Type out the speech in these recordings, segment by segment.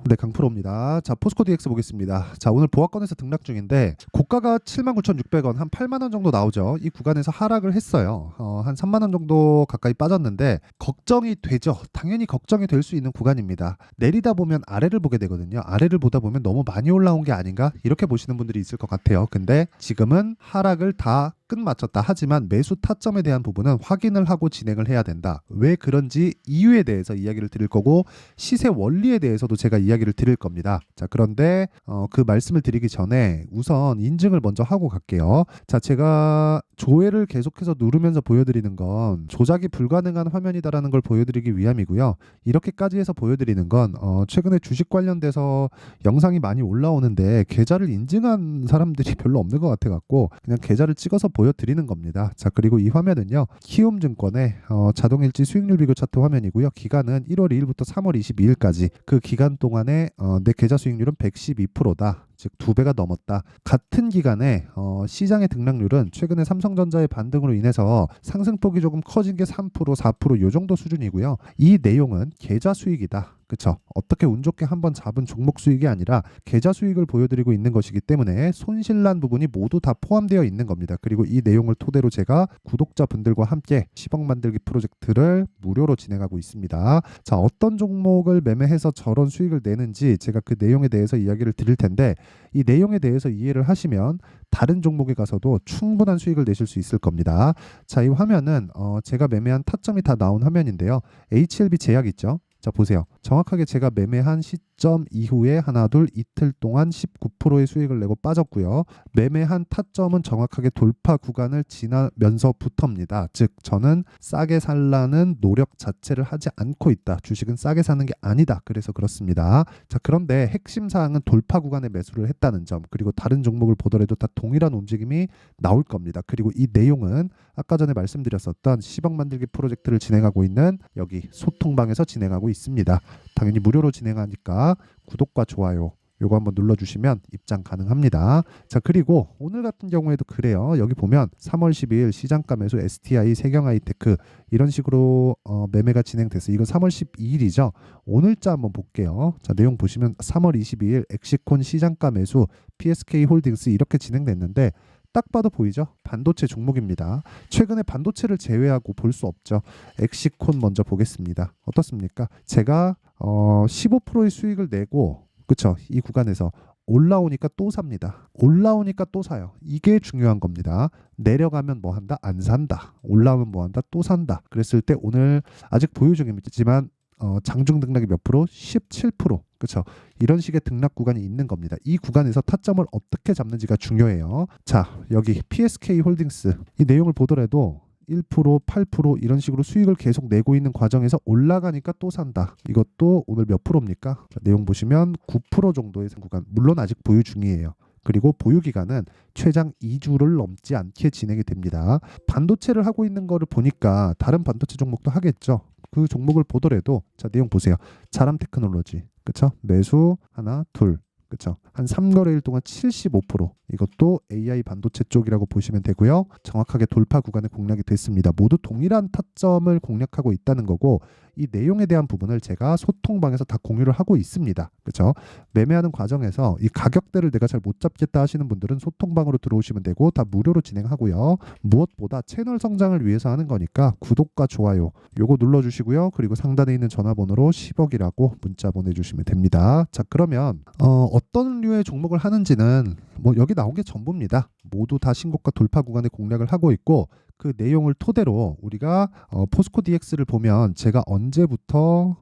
네, 강프로입니다. 자, 포스코 DX 보겠습니다. 자, 오늘 보합권에서 등락 중인데 고가가 79,600원, 한 8만 원 정도 나오죠. 이 구간에서 하락을 했어요. 한 3만 원 정도 가까이 빠졌는데 걱정이 되죠. 당연히 걱정이 될 수 있는 구간입니다. 내리다 보면 아래를 보게 되거든요. 아래를 보다 보면 너무 많이 올라온 게 아닌가? 이렇게 보시는 분들이 있을 것 같아요. 근데 지금은 하락을 다 끝마쳤다. 하지만 매수 타점에 대한 부분은 확인을 하고 진행을 해야 된다. 왜 그런지 이유에 대해서 이야기를 드릴 거고 시세 원리에 대해서도 제가 이야기를 드릴 겁니다. 자, 그런데 그 말씀을 드리기 전에 우선 인증을 먼저 하고 갈게요. 자, 제가 조회를 계속해서 누르면서 보여드리는 건 조작이 불가능한 화면이다라는 걸 보여드리기 위함이고요. 이렇게까지 해서 보여드리는 건 최근에 주식 관련돼서 영상이 많이 올라오는데 계좌를 인증한 사람들이 별로 없는 것 같아 갖고 그냥 계좌를 찍어서 보여드리는 겁니다. 자, 그리고 이 화면은요, 키움증권의 자동일지 수익률 비교 차트 화면이고요. 기간은 1월 2일부터 3월 22일까지 그 기간 동안에 내 계좌 수익률은 112%다. 즉 2배가 넘었다. 같은 기간에 시장의 등락률은 최근에 삼성전자의 반등으로 인해서 상승폭이 조금 커진 게 3%, 4% 요 정도 수준이고요. 이 내용은 계좌 수익이다. 그쵸? 어떻게 운 좋게 한번 잡은 종목 수익이 아니라 계좌 수익을 보여드리고 있는 것이기 때문에 손실난 부분이 모두 다 포함되어 있는 겁니다. 그리고 이 내용을 토대로 제가 구독자분들과 함께 10억 만들기 프로젝트를 무료로 진행하고 있습니다. 자, 어떤 종목을 매매해서 저런 수익을 내는지 제가 그 내용에 대해서 이야기를 드릴 텐데 이 내용에 대해서 이해를 하시면 다른 종목에 가서도 충분한 수익을 내실 수 있을 겁니다. 자, 이 화면은 제가 매매한 타점이 다 나온 화면인데요. HLB 제약 있죠? 자, 보세요. 정확하게 제가 매매한 시점 이후에 하나 둘 이틀 동안 19%의 수익을 내고 빠졌고요. 매매한 타점은 정확하게 돌파 구간을 지나면서부터입니다. 즉 저는 싸게 살라는 노력 자체를 하지 않고 있다. 주식은 싸게 사는 게 아니다. 그래서 그렇습니다. 자, 그런데 핵심 사항은 돌파 구간에 매수를 했다는 점, 그리고 다른 종목을 보더라도 다 동일한 움직임이 나올 겁니다. 그리고 이 내용은 아까 전에 말씀드렸었던 10억 만들기 프로젝트를 진행하고 있는 여기 소통방에서 진행하고 있습니다. 당연히 무료로 진행하니까 구독과 좋아요 요거 한번 눌러주시면 입장 가능합니다. 자, 그리고 오늘 같은 경우에도 그래요. 여기 보면 3월 12일 시장가 매수 STI, 세경하이테크 이런 식으로 매매가 진행됐어요. 이건 3월 12일이죠. 오늘자 한번 볼게요. 자, 내용 보시면 3월 22일 엑시콘 시장가 매수 PSK 홀딩스 이렇게 진행됐는데 딱 봐도 보이죠? 반도체 종목입니다. 최근에 반도체를 제외하고 볼 수 없죠. 엑시콘 먼저 보겠습니다. 어떻습니까? 제가 15%의 수익을 내고 그쵸? 이 구간에서 올라오니까 또 삽니다. 올라오니까 또 사요. 이게 중요한 겁니다. 내려가면 뭐 한다? 안 산다. 올라오면 뭐 한다? 또 산다. 그랬을 때 오늘 아직 보유 중이지만 장중 등락이 몇 프로? 17%. 그렇죠? 이런 식의 등락 구간이 있는 겁니다. 이 구간에서 타점을 어떻게 잡는지가 중요해요. 자, 여기 PSK 홀딩스 이 내용을 보더라도 1%, 8% 이런 식으로 수익을 계속 내고 있는 과정에서 올라가니까 또 산다. 이것도 오늘 몇 프로입니까? 자, 내용 보시면 9% 정도의 구간. 물론 아직 보유 중이에요. 그리고 보유 기간은 최장 2주를 넘지 않게 진행이 됩니다. 반도체를 하고 있는 거를 보니까 다른 반도체 종목도 하겠죠. 그 종목을 보더라도 자, 내용 보세요. 자람 테크놀로지. 그쵸? 매수 하나, 둘. 그쵸? 한 3거래일 동안 75%. 이것도 AI 반도체 쪽이라고 보시면 되고요. 정확하게 돌파 구간에 공략이 됐습니다. 모두 동일한 타점을 공략하고 있다는 거고 이 내용에 대한 부분을 제가 소통방에서 다 공유를 하고 있습니다. 그렇죠? 매매하는 과정에서 이 가격대를 내가 잘 못 잡겠다 하시는 분들은 소통방으로 들어오시면 되고 다 무료로 진행하고요. 무엇보다 채널 성장을 위해서 하는 거니까 구독과 좋아요 요거 눌러주시고요. 그리고 상단에 있는 전화번호로 10억이라고 문자 보내주시면 됩니다. 자, 그러면 어떤 류의 종목을 하는지는 뭐 여기 나온 게 전부입니다. 모두 다 신고가 돌파 구간에 공략을 하고 있고 그 내용을 토대로 우리가 포스코 DX를 보면 제가 언제부터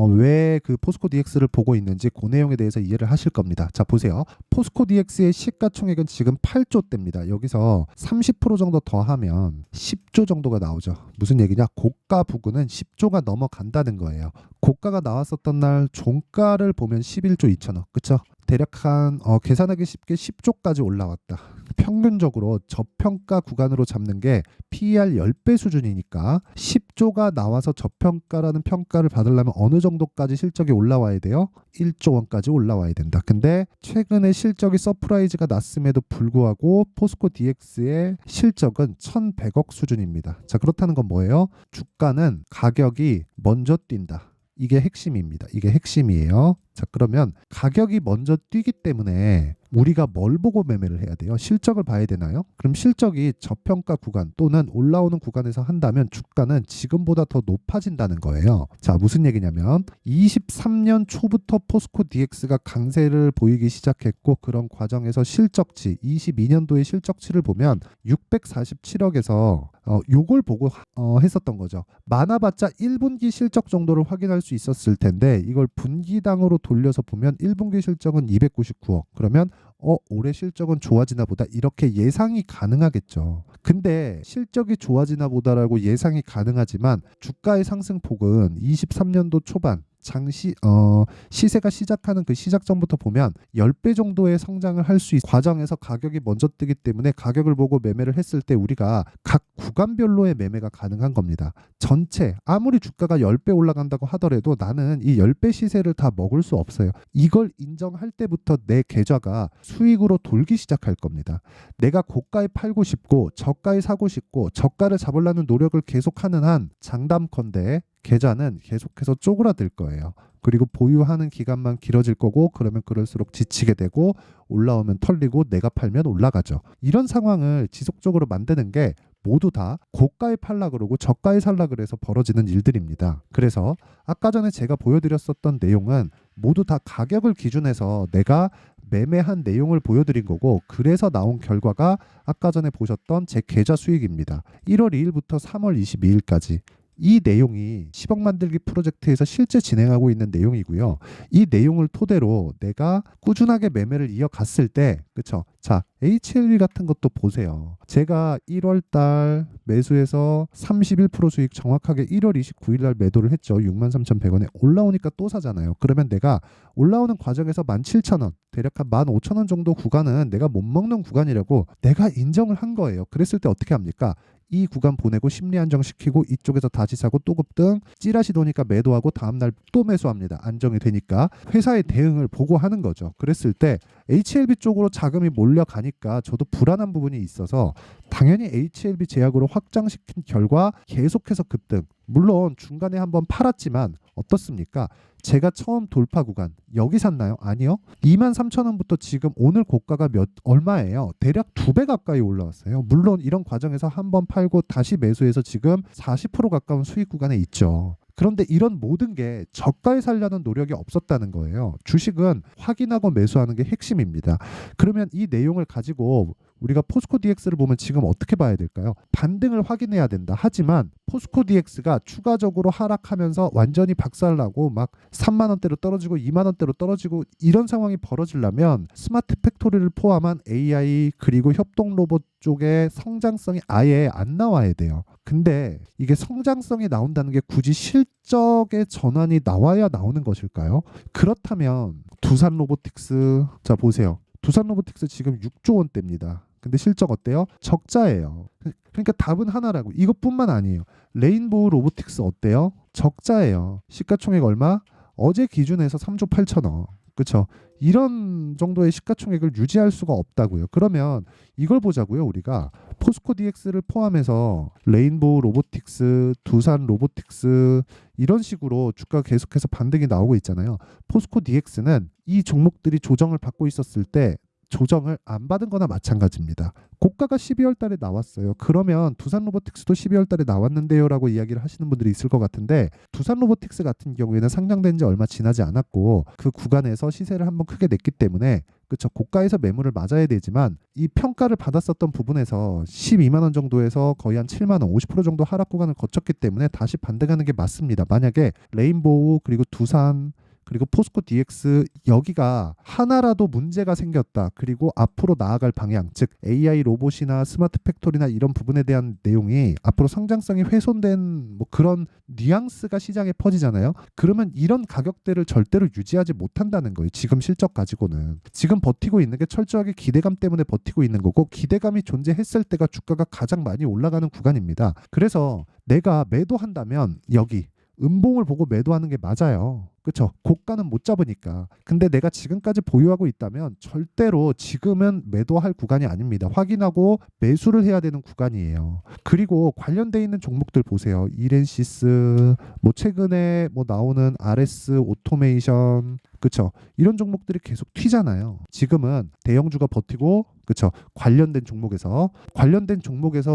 왜 그 포스코 DX를 보고 있는지 그 내용에 대해서 이해를 하실 겁니다. 자, 보세요. 포스코 DX의 시가총액은 지금 8조대입니다. 여기서 30% 정도 더하면 10조 정도가 나오죠. 무슨 얘기냐? 고가 부근은 10조가 넘어간다는 거예요. 고가가 나왔었던 날 종가를 보면 11조 2천억. 그쵸? 대략 한 계산하기 쉽게 10조까지 올라왔다. 평균적으로 저평가 구간으로 잡는 게 PER 10배 수준이니까 10조가 나와서 저평가라는 평가를 받으려면 어느 정도까지 실적이 올라와야 돼요? 1조 원까지 올라와야 된다. 근데 최근에 실적이 서프라이즈가 났음에도 불구하고 포스코 DX의 실적은 1,100억 수준입니다. 자, 그렇다는 건 뭐예요? 주가는 가격이 먼저 뛴다. 이게 핵심입니다. 이게 핵심이에요. 자, 그러면 가격이 먼저 뛰기 때문에 우리가 뭘 보고 매매를 해야 돼요? 실적을 봐야 되나요? 그럼 실적이 저평가 구간 또는 올라오는 구간에서 한다면 주가는 지금보다 더 높아진다는 거예요. 자, 무슨 얘기냐면 23년 초부터 포스코 DX가 강세를 보이기 시작했고, 그런 과정에서 실적치 22년도의 실적치를 보면 647억에서 요걸 보고 했었던 거죠. 많아봤자 1분기 실적 정도를 확인할 수 있었을 텐데, 이걸 분기당으로 돌려서 보면 1분기 실적은 299억. 그러면 올해 실적은 좋아지나 보다, 이렇게 예상이 가능하겠죠. 근데 실적이 좋아지나 보다라고 예상이 가능하지만 주가의 상승폭은 23년도 초반 시세가 시작하는 그 시작점부터 보면 10배 정도의 성장을 할 수 있는 과정에서 가격이 먼저 뜨기 때문에 가격을 보고 매매를 했을 때 우리가 각 구간별로의 매매가 가능한 겁니다. 전체 아무리 주가가 10배 올라간다고 하더라도 나는 이 10배 시세를 다 먹을 수 없어요. 이걸 인정할 때부터 내 계좌가 수익으로 돌기 시작할 겁니다. 내가 고가에 팔고 싶고 저가에 사고 싶고 저가를 잡으려는 노력을 계속하는 한 장담컨대 계좌는 계속해서 쪼그라들 거예요. 그리고 보유하는 기간만 길어질 거고, 그러면 그럴수록 지치게 되고 올라오면 털리고 내가 팔면 올라가죠. 이런 상황을 지속적으로 만드는 게 모두 다 고가에 팔라 그러고 저가에 살라 그래서 벌어지는 일들입니다. 그래서 아까 전에 제가 보여드렸었던 내용은 모두 다 가격을 기준해서 내가 매매한 내용을 보여드린 거고, 그래서 나온 결과가 아까 전에 보셨던 제 계좌 수익입니다. 1월 2일부터 3월 22일까지 이 내용이 10억 만들기 프로젝트에서 실제 진행하고 있는 내용이고요. 이 내용을 토대로 내가 꾸준하게 매매를 이어갔을 때, 그쵸? 자, HLB 같은 것도 보세요. 제가 1월 달 매수해서 31% 수익, 정확하게 1월 29일 날 매도를 했죠. 63,100원에 올라오니까 또 사잖아요. 그러면 내가 올라오는 과정에서 17,000원, 대략 한 15,000원 정도 구간은 내가 못 먹는 구간이라고 내가 인정을 한 거예요. 그랬을 때 어떻게 합니까? 이 구간 보내고 심리 안정시키고 이쪽에서 다시 사고 또 급등, 찌라시 도니까 매도하고 다음날 또 매수합니다. 안정이 되니까 회사의 대응을 보고 하는 거죠. 그랬을 때 HLB 쪽으로 자금이 몰려가니까 저도 불안한 부분이 있어서 당연히 HLB 제약으로 확장시킨 결과 계속해서 급등. 물론 중간에 한번 팔았지만 어떻습니까? 제가 처음 돌파 구간 여기 샀나요? 아니요. 23,000원부터 지금 오늘 고가가 얼마예요? 대략 2배 가까이 올라왔어요. 물론 이런 과정에서 한번 팔고 다시 매수해서 지금 40% 가까운 수익 구간에 있죠. 그런데 이런 모든 게 저가에 살려는 노력이 없었다는 거예요. 주식은 확인하고 매수하는 게 핵심입니다. 그러면 이 내용을 가지고 우리가 포스코 DX를 보면 지금 어떻게 봐야 될까요? 반등을 확인해야 된다. 하지만 포스코 DX가 추가적으로 하락하면서 완전히 박살나고 막 3만 원대로 떨어지고 2만 원대로 떨어지고 이런 상황이 벌어지려면 스마트 팩토리를 포함한 AI 그리고 협동 로봇 쪽의 성장성이 아예 안 나와야 돼요. 근데 이게 성장성이 나온다는 게 굳이 실적의 전환이 나와야 나오는 것일까요? 그렇다면 두산 로보틱스, 자 보세요. 두산 로보틱스 지금 6조 원대입니다. 근데 실적 어때요? 적자예요. 그러니까 답은 하나라고. 이것뿐만 아니에요. 레인보우 로보틱스 어때요? 적자예요. 시가총액 얼마? 어제 기준에서 3조 8천억. 그렇죠? 이런 정도의 시가총액을 유지할 수가 없다고요. 그러면 이걸 보자고요. 우리가 포스코 DX를 포함해서 레인보우 로보틱스, 두산 로보틱스 이런 식으로 주가가 계속해서 반등이 나오고 있잖아요. 포스코 DX는 이 종목들이 조정을 받고 있었을 때 조정을 안 받은 거나 마찬가지입니다. 고가가 12월 달에 나왔어요. 그러면 두산 로보틱스도 12월 달에 나왔는데요 라고 이야기를 하시는 분들이 있을 것 같은데, 두산 로보틱스 같은 경우에는 상장된 지 얼마 지나지 않았고 그 구간에서 시세를 한번 크게 냈기 때문에, 그쵸, 고가에서 매물을 맞아야 되지만 이 평가를 받았었던 부분에서 12만 원 정도에서 거의 한 7만 원, 50% 정도 하락 구간을 거쳤기 때문에 다시 반등하는 게 맞습니다. 만약에 레인보우 그리고 두산 그리고 포스코 DX 여기가 하나라도 문제가 생겼다. 그리고 앞으로 나아갈 방향, 즉 AI 로봇이나 스마트 팩토리나 이런 부분에 대한 내용이 앞으로 성장성이 훼손된 뭐 그런 뉘앙스가 시장에 퍼지잖아요. 그러면 이런 가격대를 절대로 유지하지 못한다는 거예요. 지금 실적 가지고는. 지금 버티고 있는 게 철저하게 기대감 때문에 버티고 있는 거고, 기대감이 존재했을 때가 주가가 가장 많이 올라가는 구간입니다. 그래서 내가 매도한다면 여기 음봉을 보고 매도하는 게 맞아요. 그렇죠? 고가는 못 잡으니까. 근데 내가 지금까지 보유하고 있다면 절대로 지금은 매도할 구간이 아닙니다. 확인하고 매수를 해야 되는 구간이에요. 그리고 관련돼 있는 종목들 보세요. 이렌시스, 뭐 최근에 뭐 나오는 RS 오토메이션, 그쵸? 이런 종목들이 계속 튀잖아요. 지금은 대형주가 버티고, 그쵸? 관련된 종목에서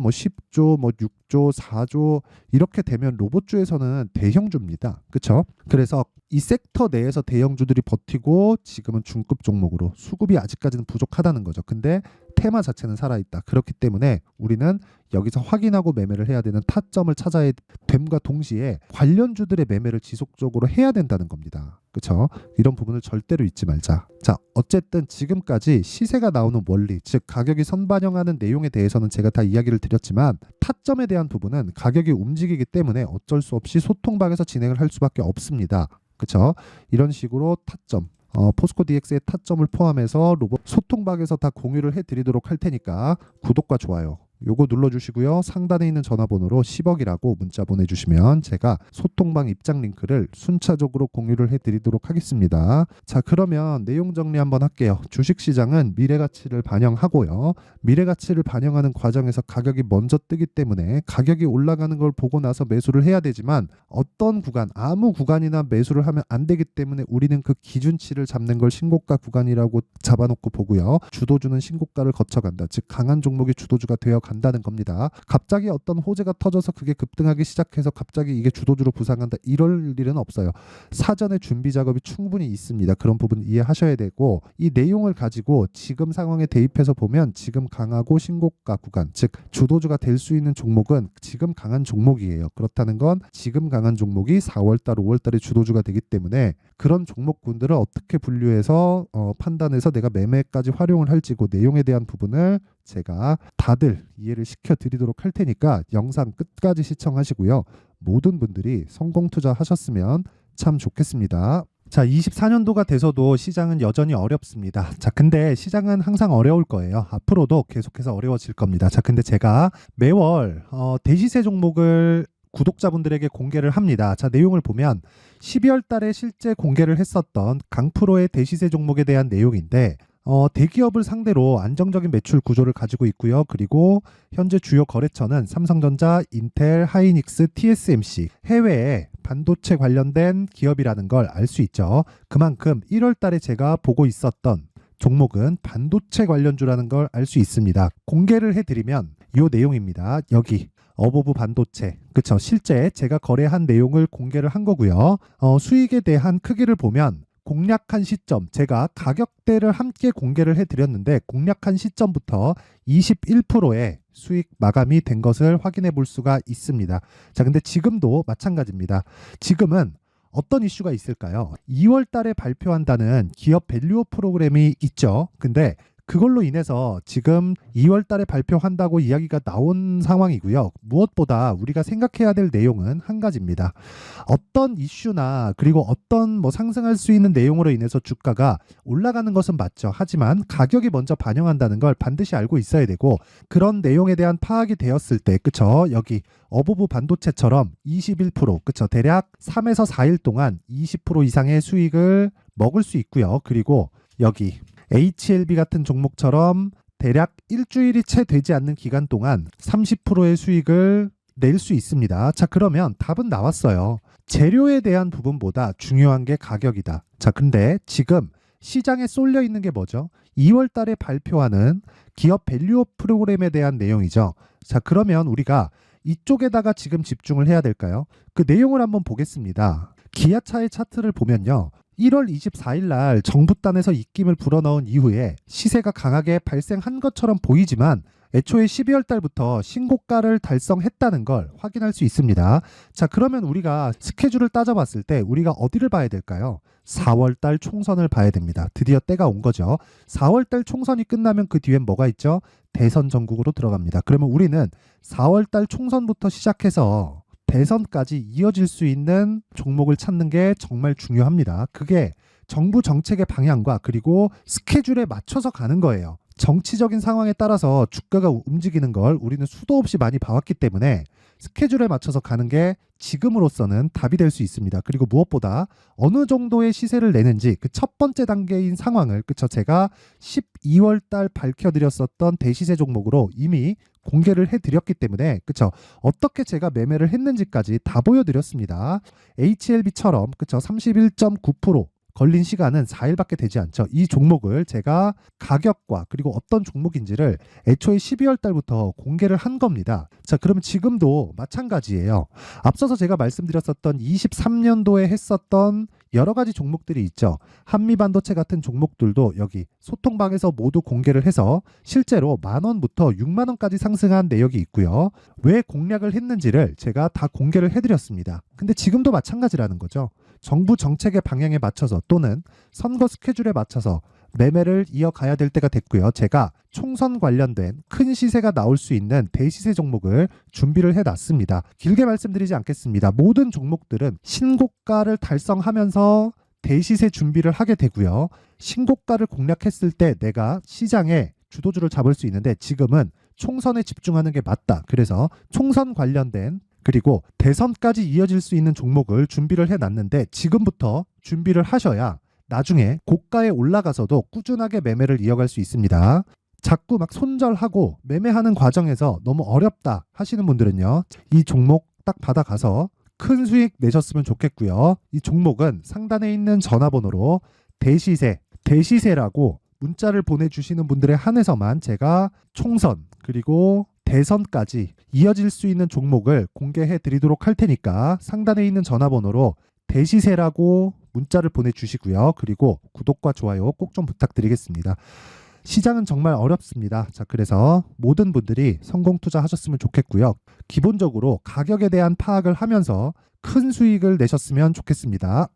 뭐 10조, 뭐 6조, 4조 이렇게 되면 로봇주에서는 대형주입니다. 그쵸? 그래서 이 섹터 내에서 대형주들이 버티고 지금은 중급 종목으로 수급이 아직까지는 부족하다는 거죠. 근데 테마 자체는 살아있다. 그렇기 때문에 우리는 여기서 확인하고 매매를 해야 되는 타점을 찾아야 됨과 동시에 관련주들의 매매를 지속적으로 해야 된다는 겁니다. 그렇죠? 이런 부분을 절대로 잊지 말자. 자, 어쨌든 지금까지 시세가 나오는 원리, 즉 가격이 선반영하는 내용에 대해서는 제가 다 이야기를 드렸지만 타점에 대한 부분은 가격이 움직이기 때문에 어쩔 수 없이 소통방에서 진행을 할 수밖에 없습니다. 그렇죠? 이런 식으로 타점, 포스코 DX의 타점을 포함해서 로봇 소통방에서 다 공유를 해드리도록 할 테니까 구독과 좋아요 요거 눌러주시고요. 상단에 있는 전화번호로 10억이라고 문자 보내주시면 제가 소통방 입장 링크를 순차적으로 공유를 해드리도록 하겠습니다. 자, 그러면 내용 정리 한번 할게요. 주식시장은 미래가치를 반영하고요. 미래가치를 반영하는 과정에서 가격이 먼저 뜨기 때문에 가격이 올라가는 걸 보고 나서 매수를 해야 되지만 어떤 구간, 아무 구간이나 매수를 하면 안 되기 때문에 우리는 그 기준치를 잡는 걸 신고가 구간이라고 잡아놓고 보고요. 주도주는 신고가를 거쳐간다. 즉 강한 종목이 주도주가 되어 간다는 겁니다. 갑자기 어떤 호재가 터져서 그게 급등하기 시작해서 갑자기 이게 주도주로 부상한다 이럴 일은 없어요. 사전에 준비 작업이 충분히 있습니다. 그런 부분 이해하셔야 되고 이 내용을 가지고 지금 상황에 대입해서 보면 지금 강하고 신고가 구간 즉 주도주가 될 수 있는 종목은 지금 강한 종목이에요. 그렇다는 건 지금 강한 종목이 4월달 5월달에 주도주가 되기 때문에 그런 종목군들을 어떻게 분류해서 판단해서 내가 매매까지 활용을 할지 그 내용에 대한 부분을 제가 다들 이해를 시켜드리도록 할 테니까 영상 끝까지 시청하시고요. 모든 분들이 성공 투자하셨으면 참 좋겠습니다. 자, 24년도가 돼서도 시장은 여전히 어렵습니다. 자, 근데 시장은 항상 어려울 거예요. 앞으로도 계속해서 어려워질 겁니다. 자, 근데 제가 매월 대시세 종목을 구독자분들에게 공개를 합니다. 자, 내용을 보면 12월 달에 실제 공개를 했었던 강프로의 대시세 종목에 대한 내용인데 대기업을 상대로 안정적인 매출 구조를 가지고 있고요. 그리고 현재 주요 거래처는 삼성전자, 인텔, 하이닉스, TSMC, 해외에 반도체 관련된 기업이라는 걸 알 수 있죠. 그만큼 1월 달에 제가 보고 있었던 종목은 반도체 관련주라는 걸 알 수 있습니다. 공개를 해드리면 이 내용입니다. 여기 어보브 반도체, 그쵸? 실제 제가 거래한 내용을 공개를 한 거고요. 수익에 대한 크기를 보면 공략한 시점, 제가 가격대를 함께 공개를 해드렸는데 공략한 시점부터 21%의 수익 마감이 된 것을 확인해 볼 수가 있습니다. 자, 근데 지금도 마찬가지입니다. 지금은 어떤 이슈가 있을까요? 2월 달에 발표한다는 기업 밸류업 프로그램이 있죠. 근데 그걸로 인해서 지금 2월 달에 발표한다고 이야기가 나온 상황이고요. 무엇보다 우리가 생각해야 될 내용은 한 가지입니다. 어떤 이슈나 그리고 어떤 뭐 상승할 수 있는 내용으로 인해서 주가가 올라가는 것은 맞죠. 하지만 가격이 먼저 반영한다는 걸 반드시 알고 있어야 되고 그런 내용에 대한 파악이 되었을 때, 그쵸? 여기 어보브 반도체처럼 21%, 그쵸? 대략 3에서 4일 동안 20% 이상의 수익을 먹을 수 있고요. 그리고 여기 HLB 같은 종목처럼 대략 일주일이 채 되지 않는 기간 동안 30%의 수익을 낼 수 있습니다. 자, 그러면 답은 나왔어요. 재료에 대한 부분보다 중요한 게 가격이다. 자, 근데 지금 시장에 쏠려 있는 게 뭐죠? 2월 달에 발표하는 기업 밸류업 프로그램에 대한 내용이죠. 자, 그러면 우리가 이쪽에다가 지금 집중을 해야 될까요? 그 내용을 한번 보겠습니다. 기아차의 차트를 보면요. 1월 24일 날 정부단에서 입김을 불어넣은 이후에 시세가 강하게 발생한 것처럼 보이지만 애초에 12월 달부터 신고가를 달성했다는 걸 확인할 수 있습니다. 자, 그러면 우리가 스케줄을 따져봤을 때 우리가 어디를 봐야 될까요? 4월 달 총선을 봐야 됩니다. 드디어 때가 온 거죠. 4월 달 총선이 끝나면 그 뒤엔 뭐가 있죠? 대선 전국으로 들어갑니다. 그러면 우리는 4월 달 총선부터 시작해서 대선까지 이어질 수 있는 종목을 찾는 게 정말 중요합니다. 그게 정부 정책의 방향과 그리고 스케줄에 맞춰서 가는 거예요. 정치적인 상황에 따라서 주가가 움직이는 걸 우리는 수도 없이 많이 봐왔기 때문에 스케줄에 맞춰서 가는 게 지금으로서는 답이 될 수 있습니다. 그리고 무엇보다 어느 정도의 시세를 내는지 그 첫 번째 단계인 상황을, 그쵸? 제가 12월 달 밝혀드렸었던 대시세 종목으로 이미 공개를 해드렸기 때문에, 그쵸? 어떻게 제가 매매를 했는지까지 다 보여드렸습니다. HLB처럼, 그쵸? 31.9% 걸린 시간은 4일밖에 되지 않죠. 이 종목을 제가 가격과 그리고 어떤 종목인지를 애초에 12월 달부터 공개를 한 겁니다. 자, 그러면 지금도 마찬가지예요. 앞서서 제가 말씀드렸었던 23년도에 했었던 여러 가지 종목들이 있죠. 한미반도체 같은 종목들도 여기 소통방에서 모두 공개를 해서 실제로 10,000원부터 60,000원까지 상승한 내역이 있고요. 왜 공략을 했는지를 제가 다 공개를 해드렸습니다. 근데 지금도 마찬가지라는 거죠. 정부 정책의 방향에 맞춰서 또는 선거 스케줄에 맞춰서 매매를 이어가야 될 때가 됐고요. 제가 총선 관련된 큰 시세가 나올 수 있는 대시세 종목을 준비를 해놨습니다. 길게 말씀드리지 않겠습니다. 모든 종목들은 신고가를 달성하면서 대시세 준비를 하게 되고요. 신고가를 공략했을 때 내가 시장에 주도주를 잡을 수 있는데 지금은 총선에 집중하는 게 맞다. 그래서 총선 관련된 그리고 대선까지 이어질 수 있는 종목을 준비를 해놨는데 지금부터 준비를 하셔야 나중에 고가에 올라가서도 꾸준하게 매매를 이어갈 수 있습니다. 자꾸 막 손절하고 매매하는 과정에서 너무 어렵다 하시는 분들은요. 이 종목 딱 받아가서 큰 수익 내셨으면 좋겠고요. 이 종목은 상단에 있는 전화번호로 대시세라고 문자를 보내주시는 분들에 한해서만 제가 총선 그리고 대선까지 이어질 수 있는 종목을 공개해 드리도록 할 테니까 상단에 있는 전화번호로 대시세라고 문자를 보내주시고요. 그리고 구독과 좋아요 꼭 좀 부탁드리겠습니다. 시장은 정말 어렵습니다. 자, 그래서 모든 분들이 성공 투자하셨으면 좋겠고요. 기본적으로 가격에 대한 파악을 하면서 큰 수익을 내셨으면 좋겠습니다.